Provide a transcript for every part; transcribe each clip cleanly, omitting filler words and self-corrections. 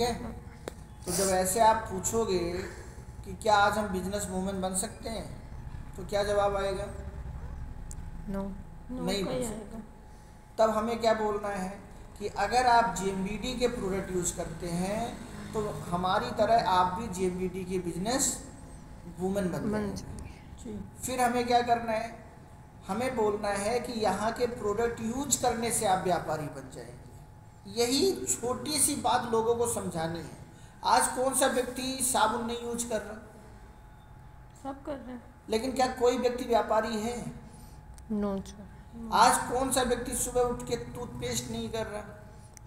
है। तो जब ऐसे आप पूछोगे कि क्या आज हम बिजनेस वूमेन बन सकते हैं, तो क्या जवाब आएगा? नो, नहीं बन सकते। तब हमें क्या बोलना है कि अगर आप जेएमबीडी के प्रोडक्ट यूज़ करते हैं तो हमारी तरह आप भी जेएमबीडी के बिजनेस वूमेन बन जाएंगे। फिर हमें क्या करना है? हमें बोलना है कि यहाँ के प्रोडक्ट यूज करने से आप व्यापारी बन जाएंगे। यही छोटी सी बात लोगों को समझानी है। आज कौन सा व्यक्ति साबुन नहीं यूज कर रहा? सब कर रहे हैं। लेकिन क्या कोई व्यक्ति व्यापारी है? नो। आज कौन सा व्यक्ति सुबह उठ के टूथपेस्ट नहीं कर रहा?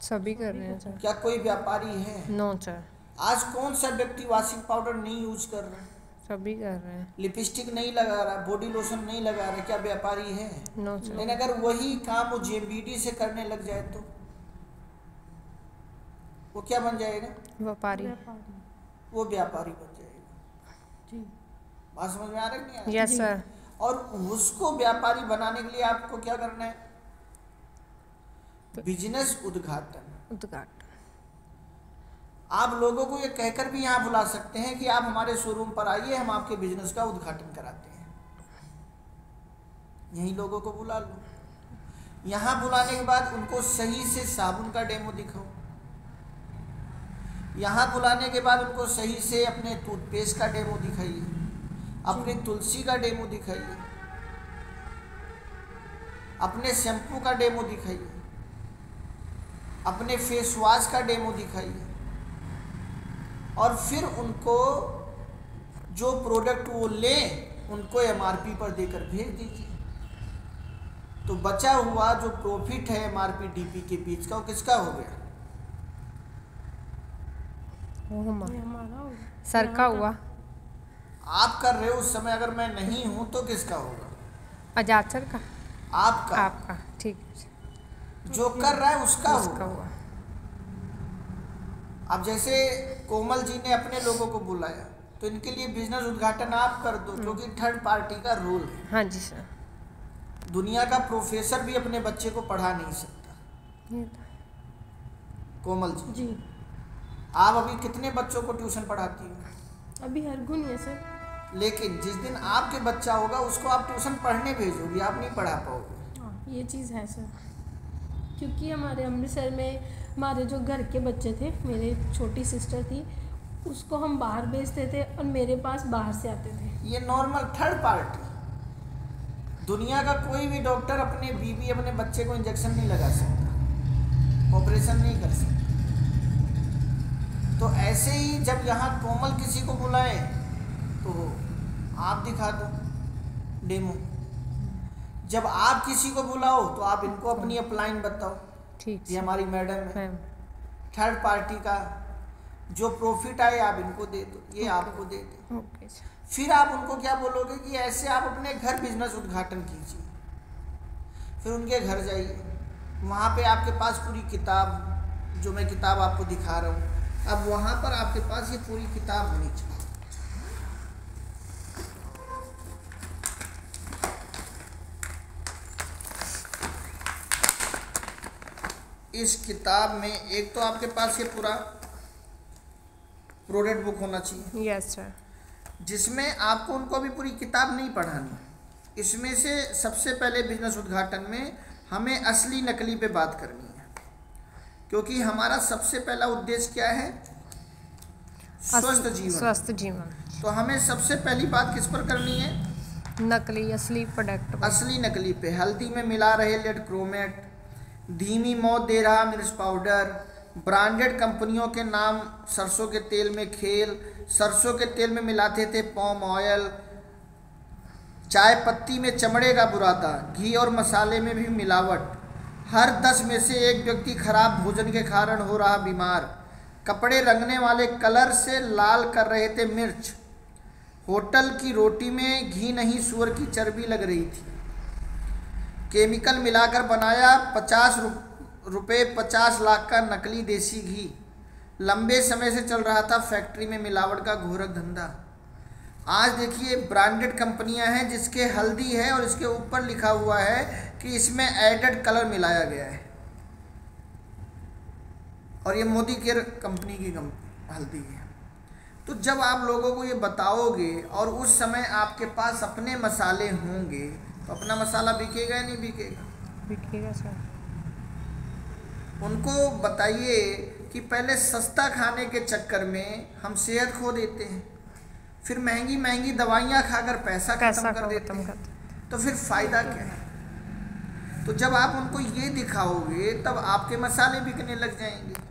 सभी कर रहे हैं सर। क्या कोई व्यापारी है? No sir. आज कौन सा व्यक्ति वॉशिंग पाउडर नहीं यूज कर रहा? सभी कर रहे हैं। लिपस्टिक नहीं लगा रहा, बॉडी लोशन नहीं लगा रहा, क्या व्यापारी है? No sir. लेकिन अगर वही काम वो जेएमबीडी से करने लग जाए तो वो क्या बन जाएगा? व्यापारी। वो व्यापारी बन जाएगा। बात समझ में आ रही है? नहीं? Yes sir. और उसको व्यापारी बनाने के लिए आपको क्या करना है? बिजनेस उद्घाटन। आप लोगों को ये कहकर भी यहाँ बुला सकते हैं कि आप हमारे शोरूम पर आइए, हम आपके बिजनेस का उद्घाटन कराते हैं। यही लोगों को बुला लो। यहाँ बुलाने के बाद उनको सही से साबुन का डेमो दिखाओ। यहाँ बुलाने के बाद उनको सही से अपने टूथपेस्ट का डेमो दिखाइए, अपनी तुलसी का डेमो दिखाइए, अपने शैम्पू का डेमो दिखाइए, अपने फेस वॉश का डेमो दिखाइए, और फिर उनको जो प्रोडक्ट वो लें उनको एमआरपी पर देकर भेज दीजिए। तो बचा हुआ जो प्रॉफिट है एमआरपी डीपी के बीच का, वो किसका हो गया? सर का हुआ। आप कर रहे हो उस समय, अगर मैं नहीं हूं तो किसका होगा? आजाद सर का। आपका। ठीक। जो कर रहा है उसका हुआ। अब जैसे कोमल जी ने अपने लोगों को बुलाया तो इनके लिए बिजनेस उद्घाटन आप कर दो, क्योंकि थर्ड पार्टी का रोल है। हाँ जी सर। दुनिया का प्रोफेसर भी अपने बच्चे को पढ़ा नहीं सकता। कोमल जी, आप अभी कितने बच्चों को ट्यूशन पढ़ाती हो? अभी हर गुण है सर। लेकिन जिस दिन आपके बच्चा होगा उसको आप ट्यूशन पढ़ने भेजोगी, आप नहीं पढ़ा पाओगे। ये चीज़ है सर, क्योंकि हमारे अमृतसर में हमारे जो घर के बच्चे थे, मेरे छोटी सिस्टर थी, उसको हम बाहर भेजते थे और मेरे पास बाहर से आते थे। ये नॉर्मल थर्ड पार्टी। दुनिया का कोई भी डॉक्टर अपने बीवी अपने बच्चे को इंजेक्शन नहीं लगा सकता, ऑपरेशन नहीं कर सकता। तो ऐसे ही जब यहाँ कोमल किसी को बुलाए तो आप दिखा दो डेमो। जब आप किसी को बुलाओ तो आप इनको अपनी अपलाइन बताओ। ठीक। ये हमारी मैडम है। थर्ड पार्टी का जो प्रॉफिट आए आप इनको दे दो, ये आपको दे दो। फिर आप उनको क्या बोलोगे कि ऐसे आप अपने घर बिजनेस उद्घाटन कीजिए। फिर उनके घर जाइए, वहाँ पे आपके पास पूरी किताब, जो मैं किताब आपको दिखा रहा हूँ, अब वहाँ पर आपके पास ये पूरी किताब होनी चाहिए। इस किताब में एक तो आपके पास ये पूरा प्रोडक्ट बुक होना चाहिए। Yes sir. जिसमें आपको उनको भी पूरी किताब नहीं पढ़ानी। इसमें से सबसे पहले बिजनेस उद्घाटन में हमें असली नकली पे बात करनी है, क्योंकि हमारा सबसे पहला उद्देश्य क्या है? स्वस्थ जीवन। तो हमें सबसे पहली बात किस पर करनी है? नकली असली प्रोडक्ट। असली नकली पे। हल्दी में मिला रहे लेड क्रोमेट, धीमी मौत दे रहा मिर्च पाउडर, ब्रांडेड कंपनियों के नाम, सरसों के तेल में खेल, सरसों के तेल में मिलाते थे पॉम ऑयल, चाय पत्ती में चमड़े का बुरादा, घी और मसाले में भी मिलावट, हर 10 में से एक व्यक्ति खराब भोजन के कारण हो रहा बीमार, कपड़े रंगने वाले कलर से लाल कर रहे थे मिर्च, होटल की रोटी में घी नहीं सूअर की चर्बी लग रही थी, केमिकल मिलाकर बनाया 50 रुपये 50 लाख का नकली देसी घी, लंबे समय से चल रहा था फैक्ट्री में मिलावट का घोरक धंधा। आज देखिए ब्रांडेड कंपनियां हैं जिसके हल्दी है और इसके ऊपर लिखा हुआ है कि इसमें एडेड कलर मिलाया गया है। और ये मोदी केयर कंपनी की हल्दी है। तो जब आप लोगों को ये बताओगे और उस समय आपके पास अपने मसाले होंगे तो अपना मसाला बिकेगा या नहीं बिकेगा? बिकेगा सर। उनको बताइए कि पहले सस्ता खाने के चक्कर में हम सेहत खो देते हैं, फिर महंगी महंगी दवाइयाँ खाकर पैसा खत्म कर देते हैं, तो फिर फ़ायदा क्या है? तो जब आप उनको ये दिखाओगे तब आपके मसाले बिकने लग जाएंगे।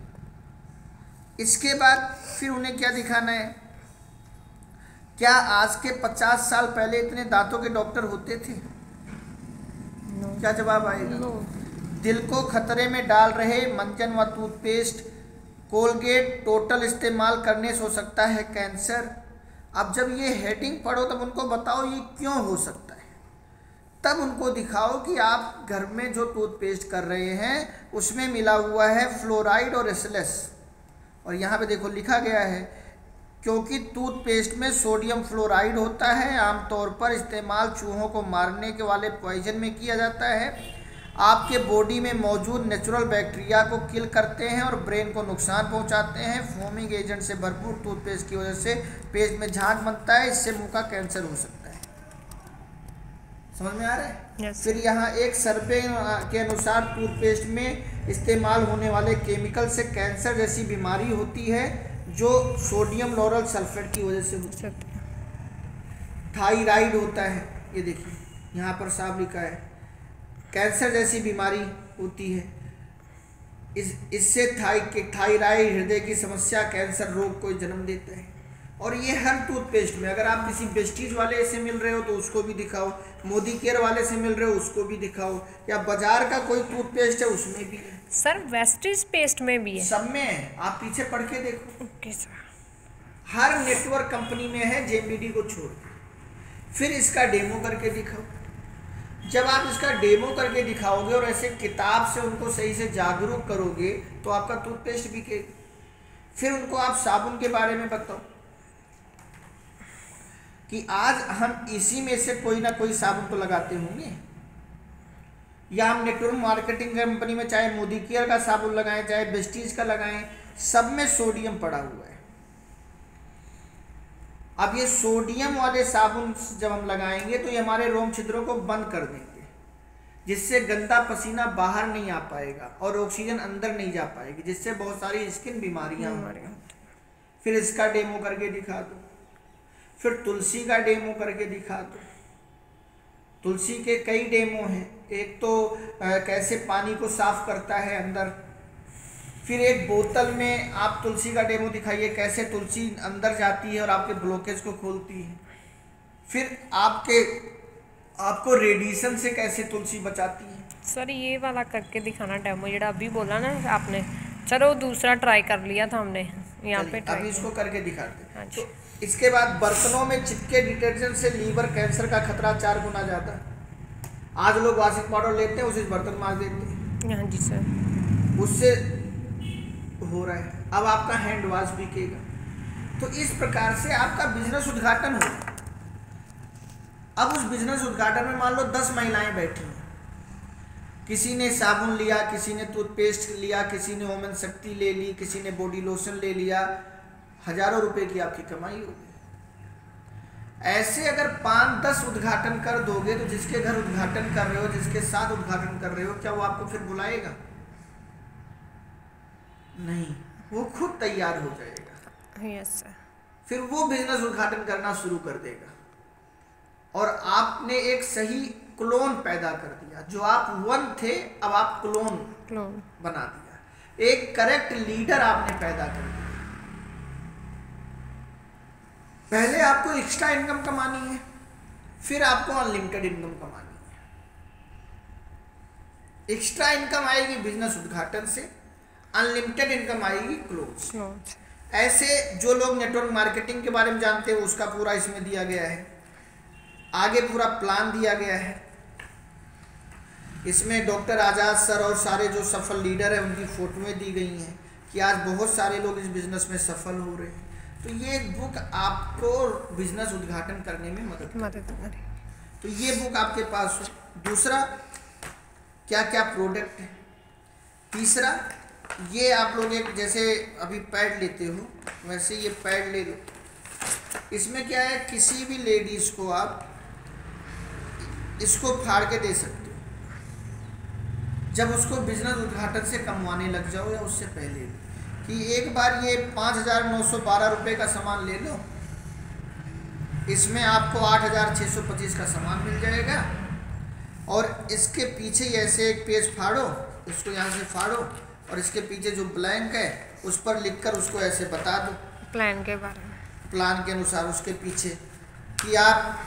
इसके बाद फिर उन्हें क्या दिखाना है? क्या आज के 50 साल पहले इतने दांतों के डॉक्टर होते थे? क्या जवाब आएगा? दिल को खतरे में डाल रहे मंजन व टूथपेस्ट कोलगेट टोटल इस्तेमाल करने से हो सकता है कैंसर। अब जब ये हेडिंग पढ़ो तब उनको बताओ ये क्यों हो सकता है, तब उनको दिखाओ कि आप घर में जो टूथपेस्ट कर रहे हैं उसमें मिला हुआ है फ्लोराइड और एसएलएस। और यहाँ पे देखो लिखा गया है क्योंकि टूथपेस्ट में सोडियम फ्लोराइड होता है, आमतौर पर इस्तेमाल चूहों को मारने के वाले पॉइजन में किया जाता है। आपके बॉडी में मौजूद नेचुरल बैक्टीरिया को किल करते हैं और ब्रेन को नुकसान पहुंचाते हैं। फोमिंग एजेंट से भरपूर टूथपेस्ट की वजह से पेस्ट में झाग बनता है, इससे मुंह का कैंसर हो सकता है। समझ में आ रहा है? Yes. फिर यहाँ एक सर्वे के अनुसार टूथपेस्ट में इस्तेमाल होने वाले केमिकल से कैंसर जैसी बीमारी होती है जो सोडियम लॉरल सल्फेट की वजह से होती है। थायराइड होता है, ये देखिए यहाँ पर साफ लिखा है, कैंसर जैसी बीमारी होती है। इससे थायराइड, हृदय की समस्या, कैंसर रोग को जन्म देता है। और ये हर टूथपेस्ट में, अगर आप किसी वेस्टीज वाले से मिल रहे हो तो उसको भी दिखाओ, मोदी केयर वाले से मिल रहे हो उसको भी दिखाओ, या बाजार का कोई टूथपेस्ट है उसमें भी है। सर वेस्टीज पेस्ट में भी है? सब में है, आप पीछे पढ़ के देखो। Okay sir. हर नेटवर्क कंपनी में है, जेएमबीडी को छोड़। फिर इसका डेमो करके दिखाओ। जब आप इसका डेमो करके दिखाओगे और ऐसे किताब से उनको सही से जागरूक करोगे तो आपका टूथपेस्ट बिकेगा। फिर उनको आप साबुन के बारे में बताओ कि आज हम इसी में से कोई ना कोई साबुन तो लगाते होंगे, या हम नेटवर्क मार्केटिंग कंपनी में चाहे मोदी केयर का साबुन लगाएं चाहे वेस्टीज का लगाएं, सब में सोडियम पड़ा हुआ है। अब ये सोडियम वाले साबुन जब हम लगाएंगे तो ये हमारे रोम छिद्रों को बंद कर देंगे, जिससे गंदा पसीना बाहर नहीं आ पाएगा और ऑक्सीजन अंदर नहीं जा पाएगी, जिससे बहुत सारी स्किन बीमारियां होंगी। फिर इसका डेमो करके दिखा दो। फिर तुलसी का डेमो करके दिखा दो। तुलसी के कई डेमो हैं। एक तो कैसे पानी को साफ करता है अंदर। फिर एक बोतल में आप तुलसी का डेमो दिखाइए, कैसे तुलसी अंदर जाती है और आपके ब्लॉकेज को खोलती है। फिर आपको रेडिएशन से कैसे तुलसी बचाती है। सर ये वाला करके दिखाना डेमो, जेड़ा अभी बोला ना आपने। चलो दूसरा ट्राई कर लिया था हमने, यहाँ पे अभी इसको करके दिखाते हैं। हाँ जी। तो इसके बाद बर्तनों में चिपके डिटर्जेंट से लीवर कैंसर का खतरा 4 गुना ज़्यादा। आज लोग वॉशिंग पाउडर लेते हैं, उसे बर्तन मार देते हैं। हाँ जी सर। उससे हो रहा है। अब आपका हैंड वॉश बिकेगा। तो इस प्रकार से आपका बिजनेस उद्घाटन हो। अब उस बिजनेस उद्घाटन में मान लो 10 महिलाएं बैठी हैं। किसी ने साबुन लिया, किसी ने टूथपेस्ट लिया, किसी ने ओमन शक्ति ले ली, किसी ने बॉडी लोशन ले लिया। हजारों रुपए की आपकी कमाई होगी। ऐसे अगर 5-10 उद्घाटन कर दोगे तो जिसके घर उद्घाटन कर रहे हो, जिसके साथ उद्घाटन कर रहे हो, क्या वो आपको फिर बुलाएगा? नहीं, वो खुद तैयार हो जाएगा। Yes sir. फिर वो बिजनेस उद्घाटन करना शुरू कर देगा। और आपने एक सही क्लोन पैदा कर दिया। जो आप 1 थे अब आप क्लोन बना दिया। एक करेक्ट लीडर आपने पैदा कर दिया। पहले आपको एक्स्ट्रा इनकम कमानी है, फिर आपको अनलिमिटेड इनकम कमानी है। एक्स्ट्रा इनकम आएगी बिजनेस उद्घाटन से, अनलिमिटेड इनकम आएगी क्लोज। ऐसे जो लोग नेटवर्क मार्केटिंग के बारे में जानते हैं उसका पूरा इसमें दिया गया है। आगे पूरा प्लान दिया गया है। इसमें डॉक्टर आज़ाद सर और सारे जो सफल लीडर हैं उनकी फोटोएं दी गई हैं कि आज बहुत सारे लोग इस बिज़नेस में सफल हो रहे हैं। तो ये बुक आपको बिजनेस उद्घाटन करने में मदद करेगी। तो ये बुक आपके पास हो। दूसरा, क्या क्या प्रोडक्ट है। तीसरा, ये आप लोग एक जैसे अभी पैड लेते हो वैसे ये पैड ले लो। इसमें क्या है, किसी भी लेडीज को आप इसको फाड़ के दे सकते हो जब उसको बिजनेस उद्घाटन से कमवाने लग जाओ या उससे पहले, कि एक बार ये 5,912 रुपये का सामान ले लो, इसमें आपको 8,625 का सामान मिल जाएगा। और इसके पीछे ऐसे एक पेज फाड़ो, इसको यहाँ से फाड़ो और इसके पीछे जो ब्लैंक है उस पर लिखकर उसको ऐसे बता दो प्लान के बारे में, प्लान के अनुसार उसके पीछे, कि आप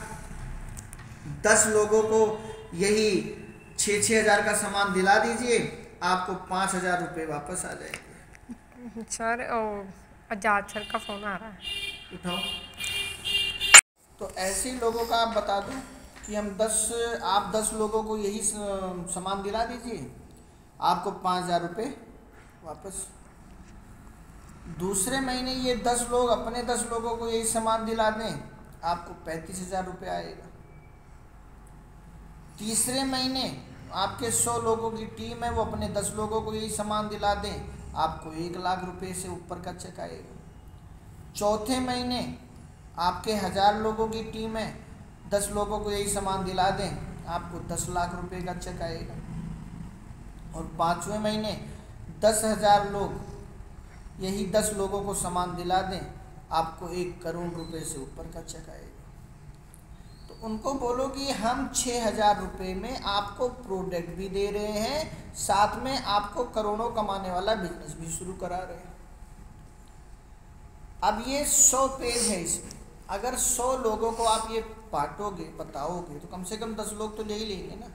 10 लोगों को यही 6-6 हज़ार का सामान दिला दीजिए, आपको 5,000 रुपये वापस आ जाएंगे। सर आजाद सर का फ़ोन आ रहा है, उठाओ। तो ऐसे लोगों का आप बता दो कि आप 10 लोगों को यही सामान दिला दीजिए, आपको 5,000 रुपये वापस। दूसरे महीने ये 10 लोग अपने 10 लोगों को यही सामान दिला दें, आपको 35,000 रुपये आएगा। तीसरे महीने आपके 100 लोगों की टीम है, वो अपने 10 लोगों को यही सामान दिला दें, आपको 1,00,000 रुपये से ऊपर का चेक आएगा। चौथे महीने आपके 1,000 लोगों की टीम है, 10 लोगों को यही सामान दिला दें, आपको 10 लाख रुपए का चेक आएगा। और 5वें महीने 10,000 लोग यही 10 लोगों को सामान दिला दें, आपको 1 करोड़ रुपए से ऊपर का चेक आएगा। तो उनको बोलो कि हम 6,000 रुपये में आपको प्रोडक्ट भी दे रहे हैं, साथ में आपको करोड़ों कमाने वाला बिजनेस भी शुरू करा रहे हैं। अब ये 100 पेज है, इसमें अगर 100 लोगों को आप ये बांटोगे, बताओगे, तो कम से कम 10 लोग तो ले ही लेंगे ना।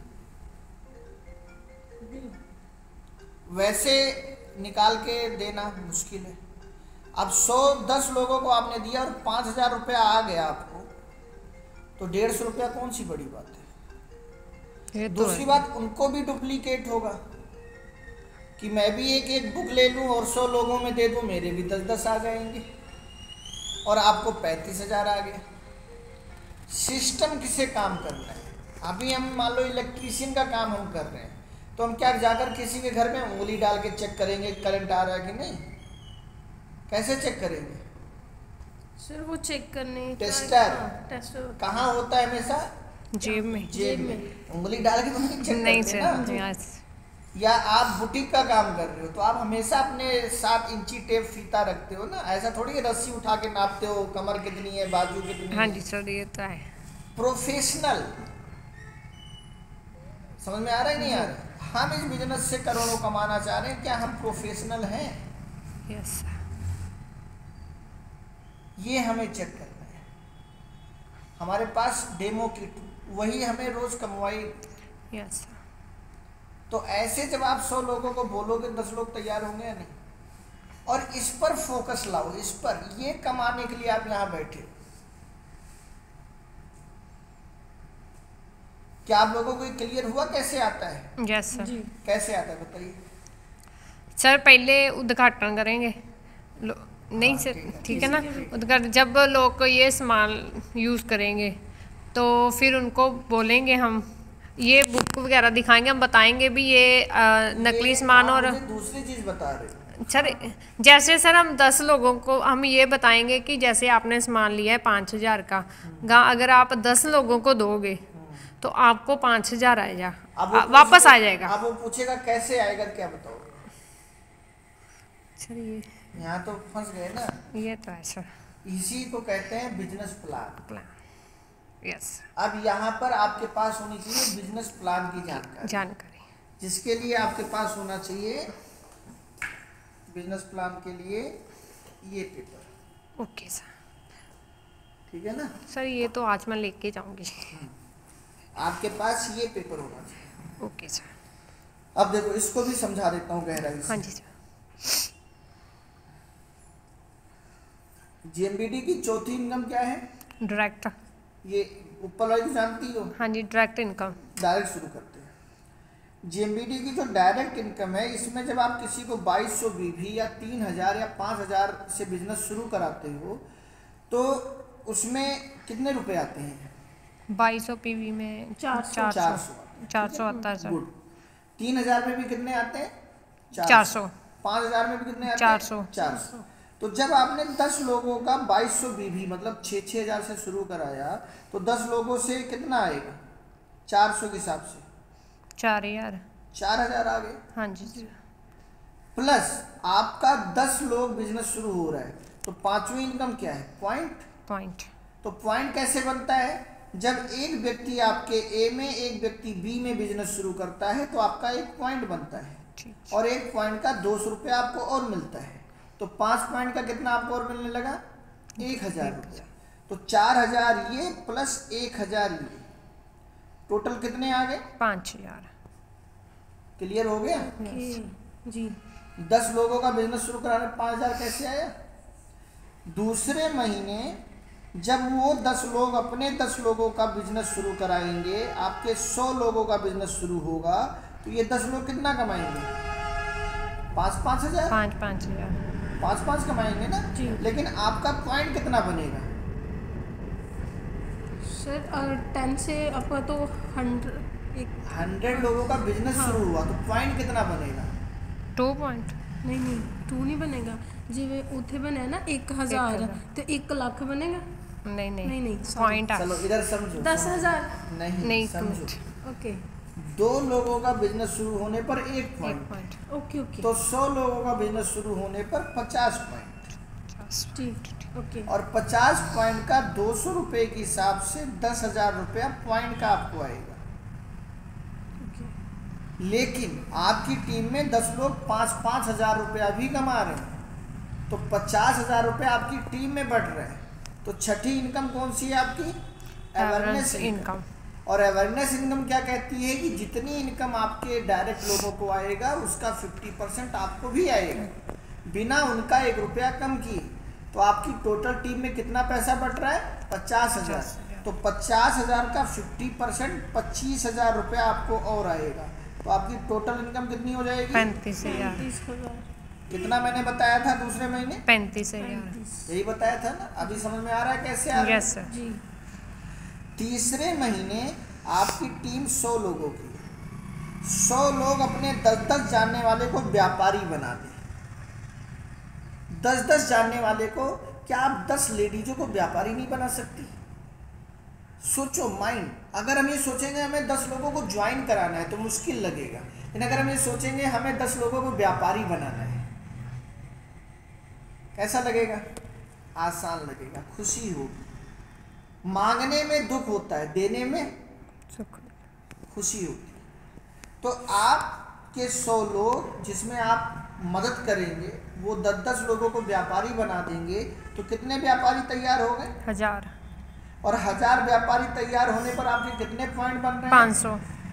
वैसे निकाल के देना मुश्किल है। अब 10 लोगों को आपने दिया और 5,000 रुपया आ गया आपको, तो 150 रुपया कौन सी बड़ी बात है। दूसरी बात, उनको भी डुप्लीकेट होगा कि मैं भी एक बुक ले लूं और 100 लोगों में दे दूं, मेरे भी 10-10 आ जाएंगे और आपको 35,000 आ गया। सिस्टम किसे काम करना है। अभी हम मान लो इलेक्ट्रीशियन का काम हम कर रहे हैं, तो हम क्या जाकर किसी के घर में उंगली डाल के चेक करेंगे करंट आ रहा है कि नहीं? कैसे चेक करेंगे सर? वो चेक करने टेस्टर कहाँ होता है? हमेशा जेब में उंगली डाल के तो नहीं चेक नहीं करते ना। या आप बुटीक का काम कर रहे हो तो आप हमेशा अपने 7 इंची टेप फीता रखते हो ना, ऐसा थोड़ी रस्सी उठा के नापते हो कमर कितनी है, बाजू कितनी हाँ है। जी सर, ये तो है। प्रोफेशनल, समझ में आ रहा है नहीं आ रहा? हम इस बिजनेस से करोड़ों कमाना चाह रहे हैं, क्या हम प्रोफेशनल हैं? यस। ये हमें चेक करना है। हमारे पास डेमो किट, वही हमें रोज कमवाई। यस। तो ऐसे जब आप 100 लोगों को बोलोगे, 10 लोग तैयार होंगे या नहीं? और इस पर फोकस लाओ, इस पर, ये कमाने के लिए आप यहाँ बैठे। क्या आप लोगों को क्लियर हुआ कैसे आता है? Yes sir. कैसे आता है बताइए सर। पहले उद्घाटन करेंगे नहीं सर, ठीक है ना। उद्घाटन जब लोग को ये सामान यूज़ करेंगे तो फिर उनको बोलेंगे, हम ये बुक वगैरह दिखाएंगे, हम बताएंगे भी ये नकली सामान। और दूसरी चीज़ बता रहे सर, जैसे सर हम 10 लोगों को हम ये बताएंगे कि जैसे आपने सामान लिया है 5,000 का, अगर आप 10 लोगों को दोगे तो आपको 5,000 आएगा, वापस आ जाएगा। अब वो पूछेगा कैसे आएगा, क्या बताओ सर? ये यहाँ तो फंस गए ना। ये तो है सर। इसी को कहते हैं बिजनेस प्लान। यस। अब यहाँ पर आपके पास होनी चाहिए बिजनेस प्लान की जानकारी, जिसके लिए आपके पास होना चाहिए बिजनेस प्लान के लिए ये पेपर। ओके सर, ठीक है ना सर? ये तो आज मैं लेके जाऊंगी। आपके पास ये पेपर होना चाहिए। Okay sir. अब देखो, इसको भी समझा देता हूँ गहराई से। हाँ जी सर। जीएमबीडी की चौथी इनकम क्या है? डायरेक्ट। ये ऊपर वाली तो जानती हो? हाँ जी, डायरेक्ट इनकम। डायरेक्ट शुरू करते हैं। जीएमबीडी की जो डायरेक्ट इनकम है, इसमें जब आप किसी को 2,200 बीवी या 3,000 या 5,000 से बिजनेस शुरू कराते हो तो उसमें कितने रुपए आते हैं? 2,200 पीवी में 400 आता है सर। 3,000 में भी कितने आते हैं? 400। 5,000 में भी कितने आते हैं? 400। 400। तो जब आपने 10 लोगों का 2200 बीवी मतलब 6,000 से शुरू कराया तो 10 लोगों से कितना आएगा? 400 के हिसाब से 4,000। 4,000 आ गए। हाँ जी। प्लस आपका 10 लोग बिजनेस शुरू हो रहा है तो पांचवी इनकम क्या है? पॉइंट। तो पॉइंट कैसे बनता है? जब एक व्यक्ति आपके ए में एक व्यक्ति बी में बिजनेस शुरू करता है तो आपका एक पॉइंट बनता है ठीक। और एक पॉइंट का 200 रुपया आपको और मिलता है। तो 5 पॉइंट का कितना आपको और मिलने लगा? 1,000 रुपया। तो 4,000 ये प्लस 1,000 ये, टोटल कितने आ गए? 5,000। क्लियर हो गया? जी। 10 लोगों का बिजनेस शुरू कराने 5,000 कैसे आया? दूसरे महीने जब वो 10 लोग अपने 10 लोगों का बिजनेस शुरू कराएंगे, आपके 100 लोगों का बिजनेस शुरू होगा तो ये 10 लोग कितना कमाएंगे? 5,000 5,000 कमाएंगे ना जी। लेकिन आपका पॉइंट कितना बनेगा? सर 10 से आपका तो 100 लोगों का बिजनेस शुरू हुआ तो पॉइंट कितना बनेगा? 2 पॉइंट। नहीं 2 नहीं बनेगा। जिਵੇਂ ਉੱਥੇ ਬਣਿਆ ना 1,000 तो 1 ਲੱਖ बनेगा। नहीं पॉइंट। चलो इधर समझो। 10,000 नहीं समझो। ओके 2 लोगों का बिजनेस शुरू होने पर 1 पॉइंट। ओके तो 100 लोगों का बिजनेस शुरू होने पर 50 पॉइंट। ठीक ओके। और 50 पॉइंट का 200 रुपये के हिसाब से 10,000 रुपया पॉइंट का आपको आएगा। लेकिन आपकी टीम में 10 लोग 5-5 हजार रुपया भी कमा रहे हैं तो 50,000 रुपये आपकी टीम में बढ़ रहे हैं। तो छठी इनकम कौन सी है आपकी? Awareness income. और अवेयरनेस इनकम क्या कहती है कि जितनी इनकम आपके डायरेक्ट लोगों को आएगा उसका 50% आपको भी आएगा बिना उनका 1 रुपया कम किए। तो आपकी टोटल टीम में कितना पैसा बढ़ रहा है? 50,000। तो 50,000 का 50% 25,000 रुपया आपको और आएगा। तो आपकी टोटल इनकम कितनी हो जाएगी? 35,000। कितना मैंने बताया था दूसरे महीने? 35,000। यही बताया था ना। अभी समझ में आ रहा है कैसे आ रहा है? यस सर जी। तीसरे महीने आपकी टीम 100 लोगों की, 100 लोग अपने 10-10 जानने वाले को व्यापारी बना दें। 10-10 जानने वाले को, क्या आप 10 लेडीजों को व्यापारी नहीं बना सकती? सोचो माइंड। अगर हम ये सोचेंगे हमें 10 लोगों को ज्वाइन कराना है तो मुश्किल लगेगा, लेकिन अगर हम ये सोचेंगे हमें 10 लोगों को व्यापारी बनाना है, कैसा लगेगा? आसान लगेगा, खुशी होगी। मांगने में दुख होता है, देने में खुशी होती है। तो आपके 100 लोग जिसमें आप मदद करेंगे वो 10-10 लोगों को व्यापारी बना देंगे तो कितने व्यापारी तैयार हो गए? 1000। और 1000 व्यापारी तैयार होने पर आपके कितने पॉइंट बन रहे हैं?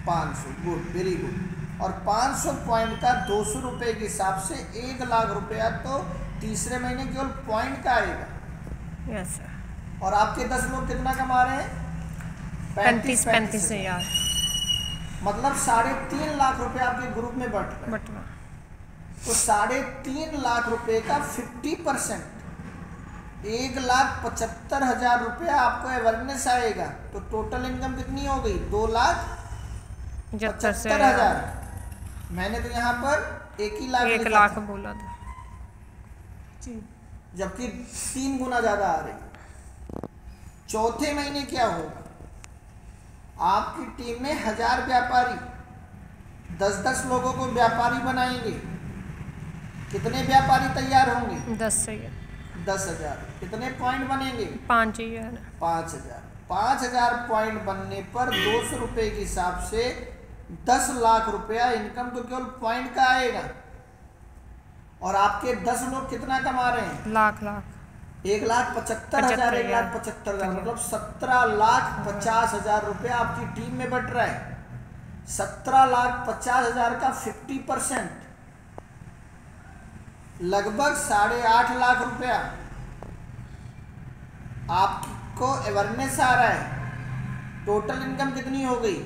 500। Good, very good. और 500 पॉइंट का 200 रुपये के हिसाब से 1 लाख रुपया तो तीसरे महीने केवल पॉइंट का आएगा। Yes sir. और आपके 10 लोग कितना कमा रहे हैं? 35,000। मतलब 3.5 लाख रुपए आपके ग्रुप में बट रहे हैं। तो 3.5 लाख रुपए का 50% 1,75,000 रुपया आपको अवेयरनेस आएगा। तो टोटल इनकम कितनी हो गई? 2,75,000। मैंने तो यहाँ पर 1 लाख बोला था जबकि 3 गुना ज्यादा आ रही। चौथे महीने क्या होगा? आपकी टीम में 1000 व्यापारी 10-10 लोगों को व्यापारी बनाएंगे। कितने व्यापारी तैयार होंगे? 10,000। कितने पॉइंट बनेंगे? 5,000। 5,000 पॉइंट बनने पर 200 रुपये के हिसाब से 10 लाख रुपया इनकम तो केवल पॉइंट का आएगा। और आपके 10 लोग कितना कमा रहे हैं? लाख 1,75,000 1,75,000 मतलब 17,50,000 रुपया आपकी टीम में बट रहा है। 17,50,000 का 50% लगभग 8.5 लाख रुपया आपको अवेयरनेस आ रहा है। टोटल इनकम कितनी हो गई?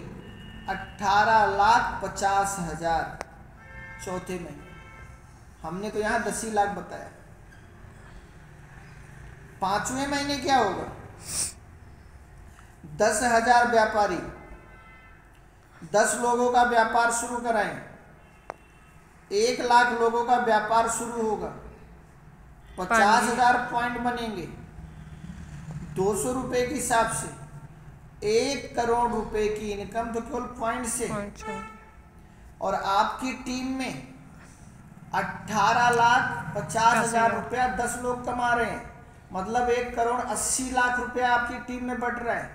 18,50,000 चौथे महीने। हमने तो यहाँ 10 ही लाख बताया। पांचवें महीने क्या होगा? 10,000 व्यापारी 10 लोगों का व्यापार शुरू कराएं। 1 लाख लोगों का व्यापार शुरू होगा, 50,000 पॉइंट बनेंगे, 200 रुपए के हिसाब से 1 करोड़ रुपए की इनकम तो केवल पॉइंट से। और आपकी टीम में 18,50,000 रुपया 10 लोग कमा रहे हैं, मतलब 1,80,00,000 रुपया आपकी टीम में बट रहा है,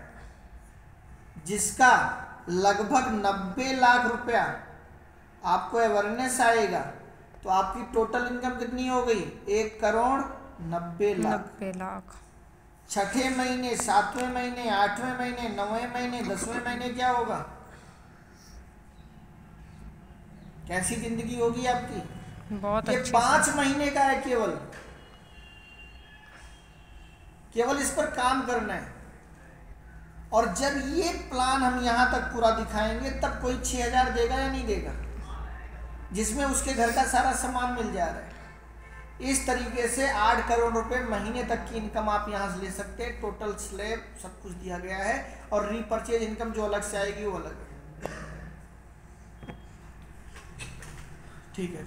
जिसका लगभग 90 लाख रुपया आपको अवेयरनेस आएगा। तो आपकी टोटल इनकम कितनी हो गई? 1,90,00,000। छठे महीने, 7वें महीने, 8वें महीने, 9वें महीने, 10वें महीने क्या होगा? कैसी जिंदगी होगी आपकी? बहुत ये 5 महीने का है, केवल इस पर काम करना है। और जब ये प्लान हम यहां तक पूरा दिखाएंगे तब कोई 6,000 देगा या नहीं देगा, जिसमें उसके घर का सारा सामान मिल जा रहा है। इस तरीके से 8 करोड़ रुपए महीने तक की इनकम आप यहां से ले सकते हैं। टोटल स्लैब सब कुछ दिया गया है, और रीपर्चेज इनकम जो अलग से आएगी वो अलग है। ठीक है।